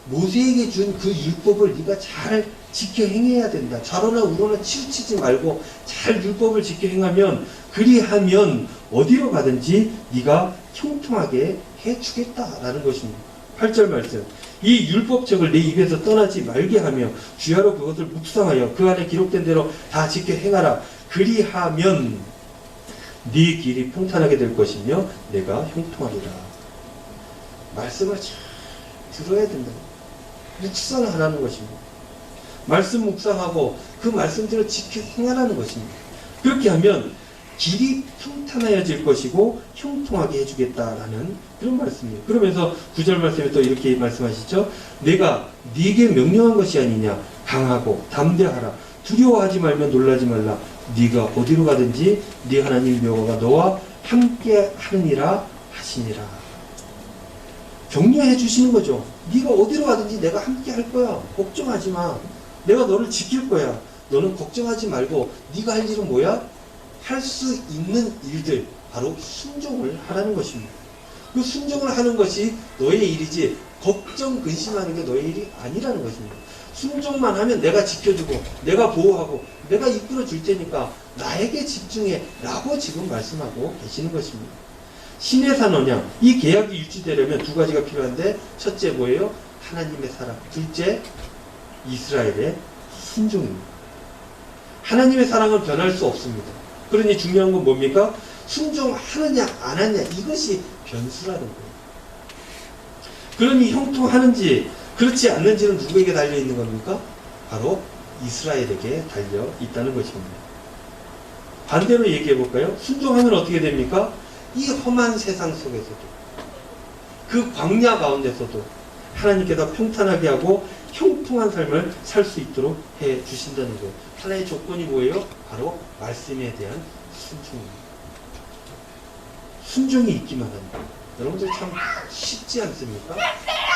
모세에게 준 그 율법을 네가 잘 지켜 행해야 된다. 좌로나 우로나 치우치지 말고 잘 율법을 지켜 행하면, 그리하면 어디로 가든지 네가 형통하게 해주겠다라는 것입니다. 8절 말씀. 이 율법책을 내 입에서 떠나지 말게 하며 주야로 그것을 묵상하여 그 안에 기록된 대로 다 지켜 행하라. 그리하면 네 길이 평탄하게 될 것이며 내가 형통하리라. 말씀을 잘 들어야 된다. 묵상하라는 것입니다. 말씀 묵상하고 그 말씀대로 지켜 행하라는 것입니다. 그렇게 하면 길이 평탄하여질 것이고 형통하게 해주겠다라는 그런 말씀이에요. 그러면서 9절 말씀에 또 이렇게 말씀하시죠. 내가 네게 명령한 것이 아니냐. 강하고 담대하라. 두려워하지 말며 놀라지 말라. 네가 어디로 가든지 네 하나님 여호와가 너와 함께 하느니라 하시니라. 격려해 주시는 거죠. 네가 어디로 가든지 내가 함께 할 거야. 걱정하지 마. 내가 너를 지킬 거야. 너는 걱정하지 말고 네가 할 일은 뭐야? 할 수 있는 일들, 바로 순종을 하라는 것입니다. 그 순종을 하는 것이 너의 일이지 걱정, 근심하는 게 너의 일이 아니라는 것입니다. 순종만 하면 내가 지켜주고 내가 보호하고 내가 이끌어 줄 테니까 나에게 집중해 라고 지금 말씀하고 계시는 것입니다. 신의 산 언약, 이 계약이 유지되려면 두 가지가 필요한데, 첫째 뭐예요? 하나님의 사랑. 둘째, 이스라엘의 순종입니다. 하나님의 사랑은 변할 수 없습니다. 그러니 중요한 건 뭡니까? 순종하느냐 안 하느냐, 이것이 변수라는 거예요. 그러니 형통하는지 그렇지 않는지는 누구에게 달려 있는 겁니까? 바로 이스라엘에게 달려 있다는 것입니다. 반대로 얘기해 볼까요? 순종하면 어떻게 됩니까? 이 험한 세상 속에서도, 그 광야 가운데서도 하나님께서 평탄하게 하고 형통한 삶을 살 수 있도록 해 주신다는 거예요. 하나의 조건이 뭐예요? 바로 말씀에 대한 순종입니다. 순종이 있기만 합니다. 여러분들 참 쉽지 않습니까?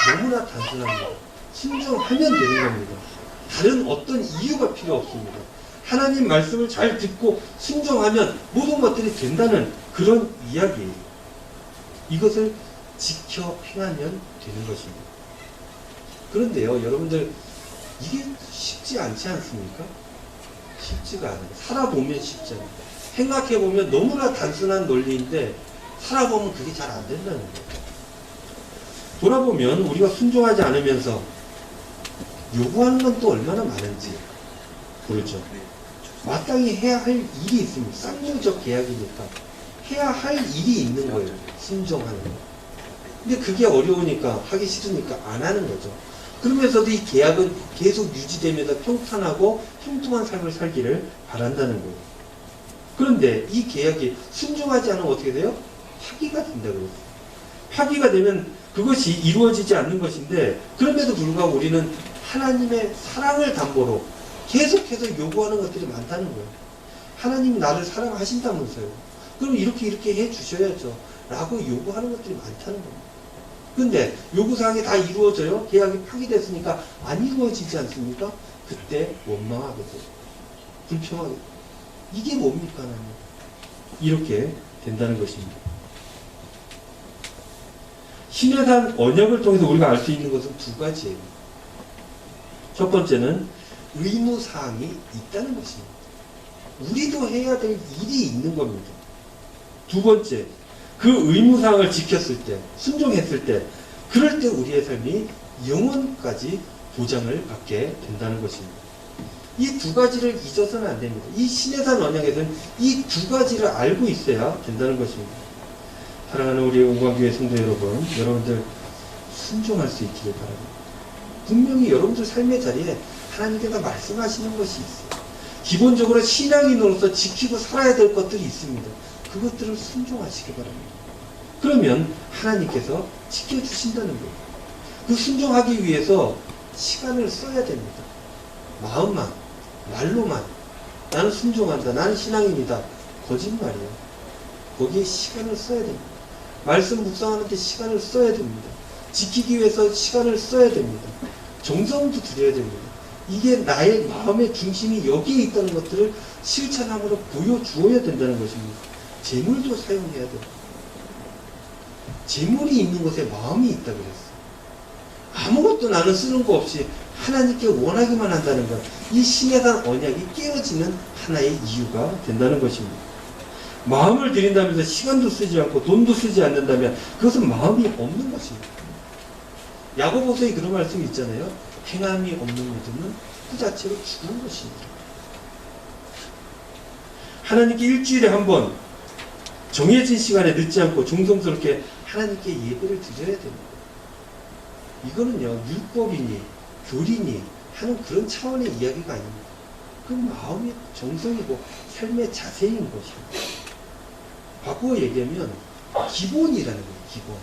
너무나 단순합니다. 순종하면 되는 겁니다. 다른 어떤 이유가 필요 없습니다. 하나님 말씀을 잘 듣고 순종하면 모든 것들이 된다는 그런 이야기예요. 이것을 지켜 행하면 되는 것입니다. 그런데요, 여러분들, 이게 쉽지 않지 않습니까? 쉽지가 않아요. 살아보면 쉽지 않아요. 생각해보면 너무나 단순한 논리인데 살아보면 그게 잘 안 된다는 거예요. 돌아보면 우리가 순종하지 않으면서 요구하는 건 또 얼마나 많은지 모르죠. 마땅히 해야 할 일이 있습니다. 쌍용적 계약이니까 해야 할 일이 있는 거예요. 순종하는 거. 근데 그게 어려우니까, 하기 싫으니까 안 하는 거죠. 그러면서도 이 계약은 계속 유지되면서 평탄하고 형통한 삶을 살기를 바란다는 거예요. 그런데 이 계약이 순종하지 않으면 어떻게 돼요? 파기가 된다고 그랬어요. 파기가 되면 그것이 이루어지지 않는 것인데, 그럼에도 불구하고 우리는 하나님의 사랑을 담보로 계속해서 요구하는 것들이 많다는 거예요. 하나님이 나를 사랑하신다면서요. 그럼 이렇게 해 주셔야죠. 라고 요구하는 것들이 많다는 겁니다. 근데 요구사항이 다 이루어져요? 계약이 파기됐으니까 안 이루어지지 않습니까? 그때 원망하게 돼요. 불평하게 돼요. 이게 뭡니까, 하나님? 이렇게 된다는 것입니다. 신의 산 언약을 통해서 우리가 알 수 있는 것은 두 가지예요. 첫 번째는 의무사항이 있다는 것입니다. 우리도 해야 될 일이 있는 겁니다. 두 번째, 그 의무사항을 지켰을 때, 순종했을 때, 그럴 때 우리의 삶이 영원까지 보장을 받게 된다는 것입니다. 이 두 가지를 잊어서는 안 됩니다. 이 신해산 언약에서는 이 두 가지를 알고 있어야 된다는 것입니다. 사랑하는 우리 온광교회 성도 여러분, 여러분들 순종할 수 있기를 바랍니다. 분명히 여러분들 삶의 자리에 하나님께서 말씀하시는 것이 있어요. 기본적으로 신앙인으로서 지키고 살아야 될 것들이 있습니다. 그것들을 순종하시기 바랍니다. 그러면 하나님께서 지켜주신다는 거예요. 그 순종하기 위해서 시간을 써야 됩니다. 마음만, 말로만 나는 순종한다, 나는 신앙인이다, 거짓말이에요. 거기에 시간을 써야 됩니다. 말씀 묵상하는데 시간을 써야 됩니다. 지키기 위해서 시간을 써야 됩니다. 정성도 들여야 됩니다. 이게 나의 마음의 중심이 여기에 있다는 것들을 실천함으로 보여주어야 된다는 것입니다. 재물도 사용해야 됩니다. 재물이 있는 곳에 마음이 있다 그랬어요. 아무것도 나는 쓰는 거 없이 하나님께 원하기만 한다는 것, 이 신해산 언약이 깨어지는 하나의 이유가 된다는 것입니다. 마음을 들인다면서 시간도 쓰지 않고 돈도 쓰지 않는다면 그것은 마음이 없는 것입니다. 야고보서에 그런 말씀이 있잖아요. 행함이 없는 믿음은 그 자체로 죽은 것입니다. 하나님께 일주일에 한 번 정해진 시간에 늦지 않고 정성스럽게 하나님께 예배를 드려야 됩니다. 이거는요, 율법이니 교리니 하는 그런 차원의 이야기가 아닙니다. 그 마음의 정성이고 삶의 자세인 것입니다. 바꾸어 얘기하면 기본이라는 거예요. 기본.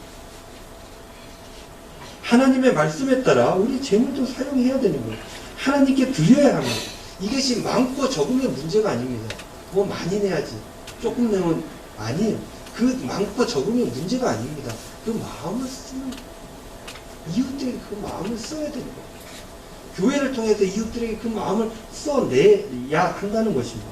하나님의 말씀에 따라 우리 재물도 사용해야 되는 거예요. 하나님께 드려야 합니다. 이것이 많고 적음의 문제가 아닙니다. 뭐 많이 내야지, 조금 내면 아니에요. 그 많고 적음의 문제가 아닙니다. 그 마음을 쓰는 거예요. 이웃들에게 그 마음을 써야 되는 거예요. 교회를 통해서 이웃들에게 그 마음을 써내야 한다는 것입니다.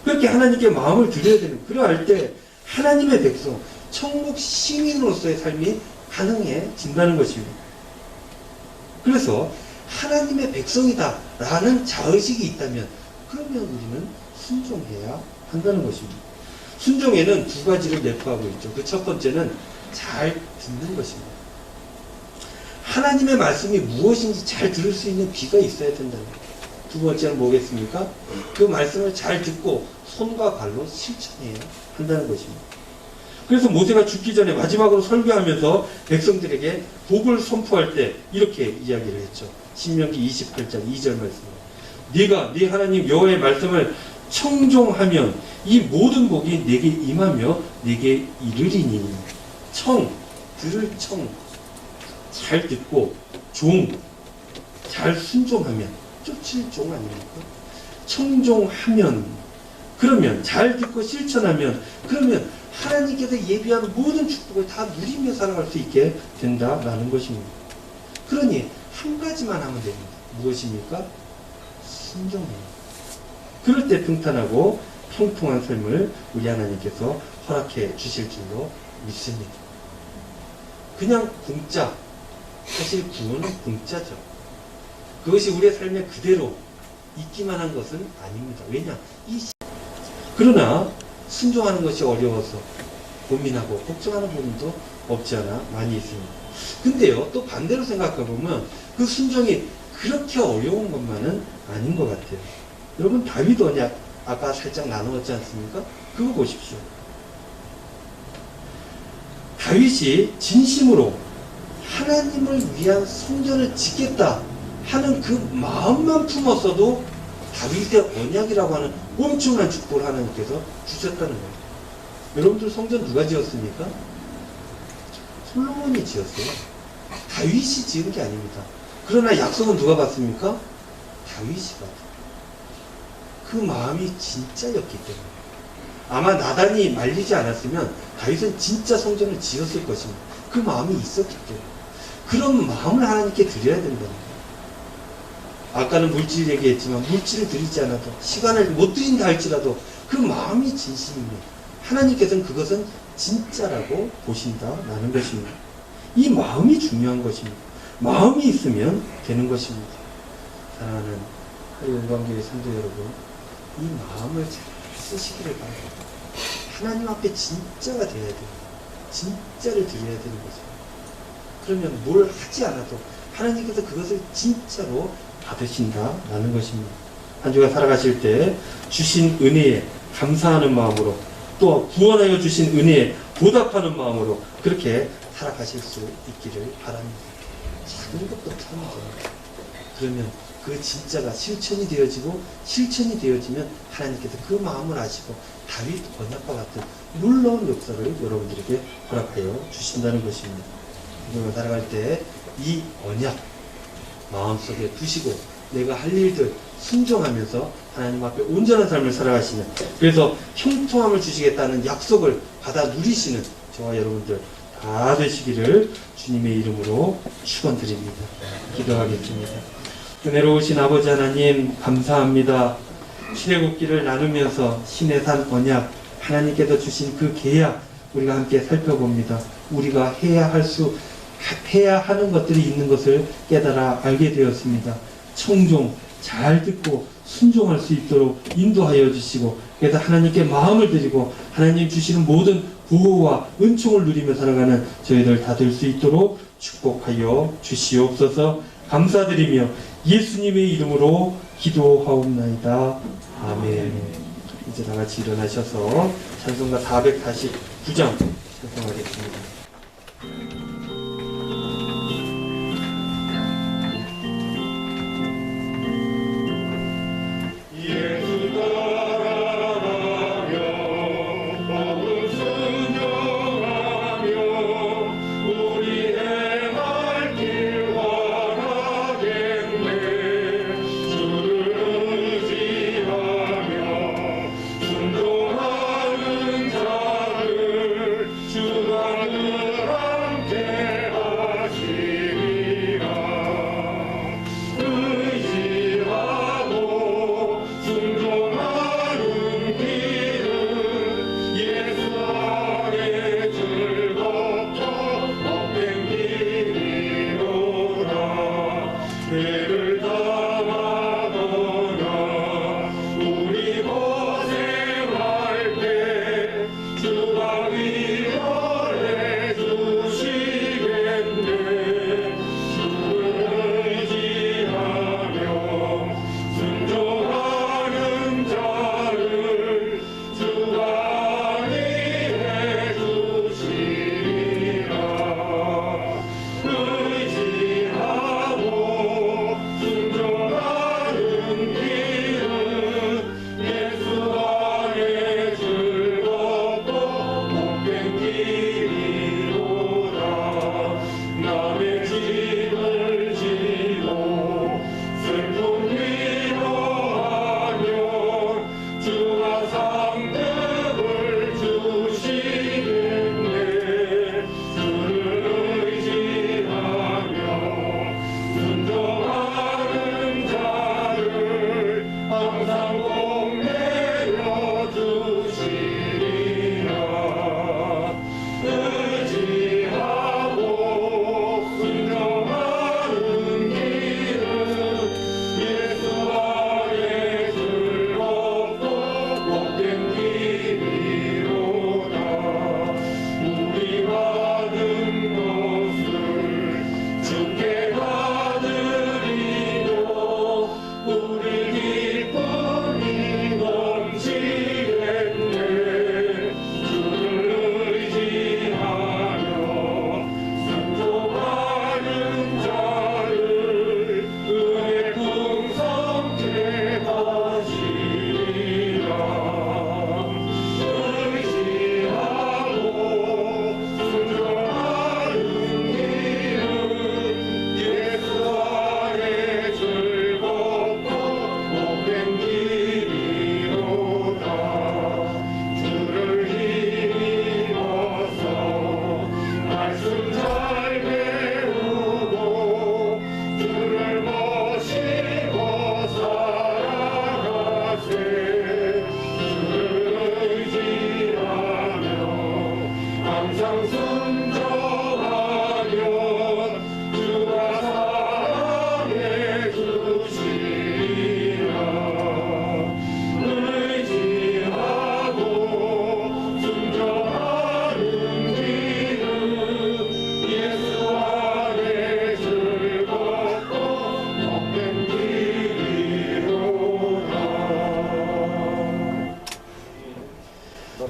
그렇게 하나님께 마음을 드려야 되는 거예요. 그러할 때 하나님의 백성, 천국 시민으로서의 삶이 가능해진다는 것입니다. 그래서 하나님의 백성이다 라는 자의식이 있다면 그러면 우리는 순종해야 한다는 것입니다. 순종에는 두 가지를 내포하고 있죠. 그 첫 번째는 잘 듣는 것입니다. 하나님의 말씀이 무엇인지 잘 들을 수 있는 귀가 있어야 된다는 거예요. 두 번째는 뭐겠습니까? 그 말씀을 잘 듣고 손과 발로 실천해야 한다는 것입니다. 그래서 모세가 죽기 전에 마지막으로 설교하면서 백성들에게 복을 선포할 때 이렇게 이야기를 했죠. 신명기 28장 2절 말씀. 네가 네 하나님 여호와의 말씀을 청종하면 이 모든 복이 네게 임하며 네게 이르리니. 청, 들을 청, 잘 듣고 종, 잘 순종하면 쫓을 종 아닙니까? 청종하면, 그러면 잘 듣고 실천하면, 그러면 하나님께서 예비한 모든 축복을 다 누리며 살아갈 수 있게 된다라는 것입니다. 그러니 한 가지만 하면 됩니다. 무엇입니까? 순종해요. 그럴 때 평탄하고 평통한 삶을 우리 하나님께서 허락해 주실 줄로 믿습니다. 그냥 공짜, 사실 구원은 공짜죠. 그것이 우리의 삶에 그대로 있기만 한 것은 아닙니다. 왜냐? 그러나 순종하는 것이 어려워서 고민하고 걱정하는 부분도 없지 않아 많이 있습니다. 근데요, 또 반대로 생각해보면 그 순종이 그렇게 어려운 것만은 아닌 것 같아요. 여러분, 다윗 언약 아까 살짝 나누었지 않습니까? 그거 보십시오. 다윗이 진심으로 하나님을 위한 성전을 짓겠다 하는 그 마음만 품었어도 다윗의 언약이라고 하는 엄청난 축복을 하나님께서 주셨다는 거예요. 여러분들 성전 누가 지었습니까? 솔로몬이 지었어요. 다윗이 지은 게 아닙니다. 그러나 약속은 누가 받습니까? 다윗이 받아요. 그 마음이 진짜였기 때문에. 아마 나단이 말리지 않았으면 다윗은 진짜 성전을 지었을 것입니다. 그 마음이 있었기 때문에. 그런 마음을 하나님께 드려야 된다는 거예요. 아까는 물질 얘기했지만 물질을 드리지 않아도, 시간을 못 드린다 할지라도 그 마음이 진심입니다. 하나님께서는 그것은 진짜라고 보신다라는 것입니다. 이 마음이 중요한 것입니다. 마음이 있으면 되는 것입니다. 사랑하는 하리원광교회 성도 여러분, 이 마음을 잘 쓰시기를 바랍니다. 하나님 앞에 진짜가 돼야 돼요. 진짜를 드려야 되는 거죠. 그러면 뭘 하지 않아도 하나님께서 그것을 진짜로 받으신다라는 것입니다. 한 주간 살아가실 때 주신 은혜에 감사하는 마음으로, 또 구원하여 주신 은혜에 보답하는 마음으로 그렇게 살아가실 수 있기를 바랍니다. 작은 것부터 하면 돼요. 그러면 그 진짜가 실천이 되어지고, 실천이 되어지면 하나님께서 그 마음을 아시고 다윗 언약과 같은 놀라운 역사를 여러분들에게 허락하여 주신다는 것입니다. 이걸 살아갈 때 이 언약 마음속에 두시고 내가 할 일들 순종하면서 하나님 앞에 온전한 삶을 살아가시는, 그래서 형통함을 주시겠다는 약속을 받아 누리시는 저와 여러분들 다 되시기를 주님의 이름으로 축원드립니다. 기도하겠습니다. 은혜로우신 아버지 하나님, 감사합니다. 출애굽기를 나누면서 신의 산 언약, 하나님께서 주신 그 계약 우리가 함께 살펴봅니다. 우리가 해야 하는 것들이 있는 것을 깨달아 알게 되었습니다. 청종 잘 듣고 순종할 수 있도록 인도하여 주시고, 그래서 하나님께 마음을 드리고 하나님 주시는 모든 보호와 은총을 누리며 살아가는 저희들 다 될 수 있도록 축복하여 주시옵소서. 감사드리며 예수님의 이름으로 기도하옵나이다. 아멘. 이제 다 같이 일어나셔서 찬송가 449장 찬송하겠습니다.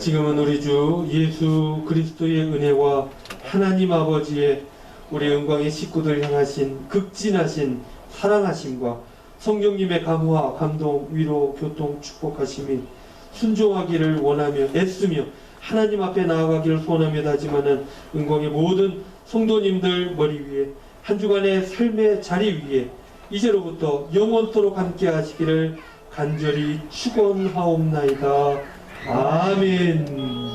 지금은 우리 주 예수 그리스도의 은혜와 하나님 아버지의 우리 영광의 식구들 향하신 극진하신 사랑하심과 성령님의 감화, 감동, 위로, 교통, 축복하심이 순종하기를 원하며 애쓰며 하나님 앞에 나아가기를 소원하며 다짐하는 은광의 모든 성도님들 머리 위에 한 주간의 삶의 자리 위에 이제로부터 영원토록 함께 하시기를 간절히 축원하옵나이다. 아멘.